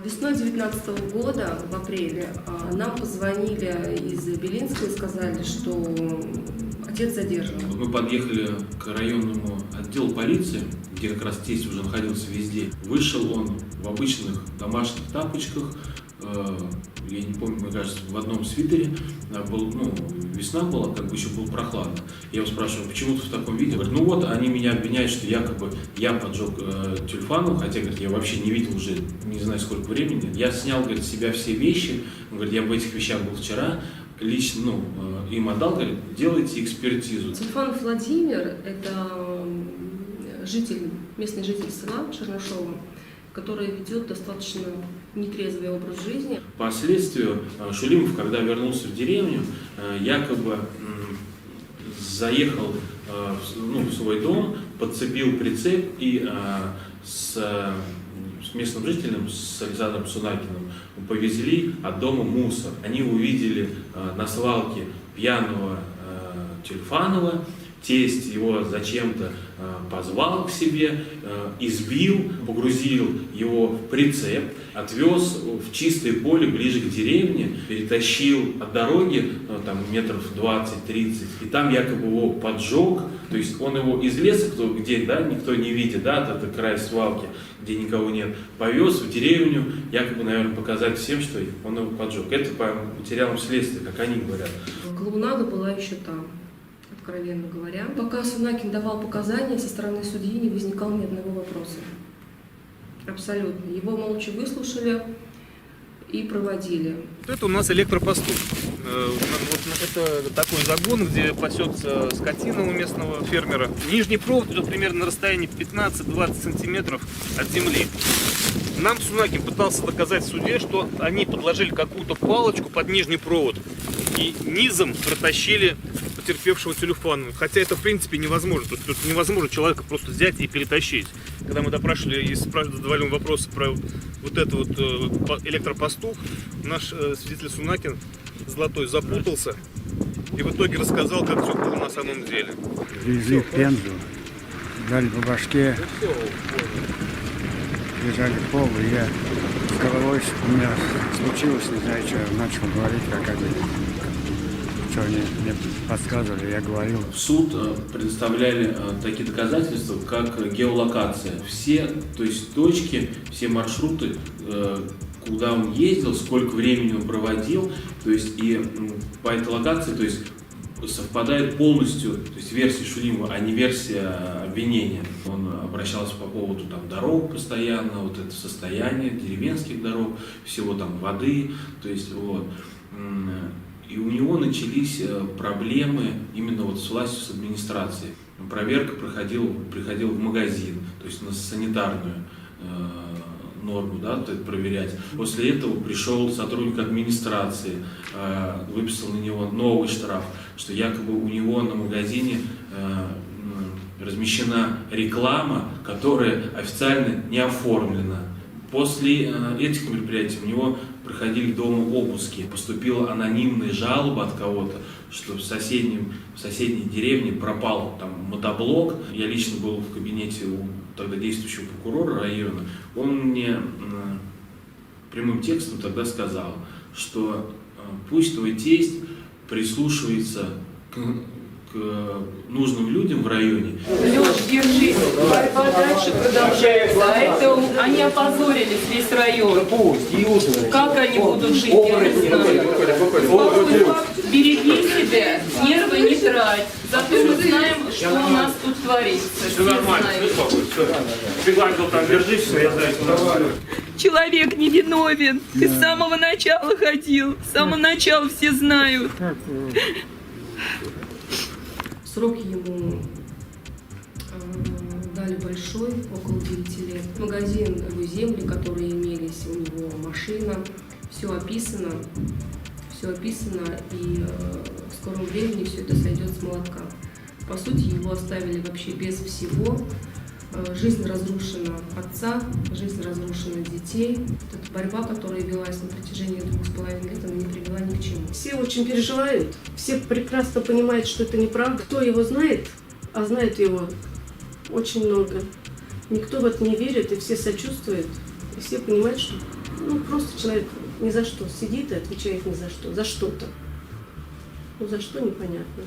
Весной 2019 года, в апреле, нам позвонили из Белинска и сказали, что отец задержан. Мы подъехали к районному отделу полиции, где как раз тесть уже находился везде. Вышел он в обычных домашних тапочках, я не помню, мне кажется, в одном свитере. Весна была, как бы еще было прохладно. Я его спрашиваю, почему ты в таком виде? Говорит, они меня обвиняют, что якобы я поджег тюльпану, хотя, говорит, я вообще не видел уже не знаю сколько времени. Я снял, говорит, с себя все вещи, он говорит, я в этих вещах был вчера, лично, им отдал, говорит, делайте экспертизу. Сульфанов Владимир – это местный житель села Чернышова, который ведет достаточно нетрезвый образ жизни. По следствию Шулимов, когда вернулся в деревню, якобы заехал в свой дом, подцепил прицеп и с местным жителем, с Александром Сунакиным, повезли от дома мусор. Они увидели на свалке пьяного Тюльфанова. Тесть его зачем-то позвал к себе, избил, погрузил его в прицеп, отвез в чистое поле ближе к деревне, перетащил от дороги метров 20-30, и там якобы его поджег, то есть он его из леса, где никто не видит, это край свалки, где никого нет, повез в деревню, якобы, наверное, показать всем, что он его поджег. Это по материалам следствия, как они говорят. Клоунада была еще там. Откровенно говоря. Пока Сунакин давал показания, со стороны судьи не возникало ни одного вопроса. Абсолютно. Его молча выслушали и проводили. Это у нас электропоступ. Это такой загон, где пасется скотина у местного фермера. Нижний провод идет примерно на расстоянии 15-20 сантиметров от земли. Нам Сунакин пытался доказать в суде, что они подложили какую-то палочку под нижний провод и низом протащили потерпевшего Тюльфанова. Хотя это в принципе невозможно. То есть невозможно человека просто взять и перетащить. Когда мы допрашивали и задавали ему вопросы про вот это электропостух, наш свидетель Сунакин Золотой запутался и в итоге рассказал, как все было на самом деле. Везли в Пензу, дали по башке, лежали в пол, и я с головой, у меня случилось, не знаю, что, начал говорить, как они, что они мне подсказывали, я говорил. В суд предоставляли такие доказательства, как геолокация. Все, то есть точки, все маршруты, куда он ездил, сколько времени он проводил, то есть и по этой локации, то есть совпадает полностью, то есть версия Шулимова, а не версия обвинения. Он обращался по поводу дорог постоянно, это состояние деревенских дорог, всего воды, то есть И у него начались проблемы именно с властью, с администрацией. Проверка приходила в магазин, то есть на санитарную норму, проверять. После этого пришел сотрудник администрации, выписал на него новый штраф, что якобы у него на магазине размещена реклама, которая официально не оформлена. После этих мероприятий у него проходили дома обыски. Поступила анонимная жалоба от кого-то, что в соседней деревне пропал мотоблок. Я лично был в кабинете у тогда действующего прокурора района. Он мне прямым текстом тогда сказал, что пусть твой тесть прислушивается к нужным людям в районе. Лёш, держись, борьба дальше продолжается, а это они опозорились, весь район. Как они будут жить, я не знаю. Береги себя, нервы не трать, зато мы знаем, что у нас тут творится. Все нормально, ты гладил держись, все, я знаю, что нормально. Человек невиновен, ты с самого начала ходил, с самого начала все знают. Срок ему дали большой, около 9 лет. Магазин, его земли, которые имелись, у него машина, все описано, и в скором времени все это сойдет с молотка. По сути, его оставили вообще без всего. Жизнь разрушена отца, жизнь разрушена детей. Эта борьба, которая велась на протяжении 2,5 лет, она не привела ни к чему. Все очень переживают, все прекрасно понимают, что это неправда. Кто его знает, а знает его очень много. Никто в это не верит, и все сочувствуют, и все понимают, что Ну, просто человек ни за что сидит и отвечает ни за что. За что-то. Ну, за что непонятно.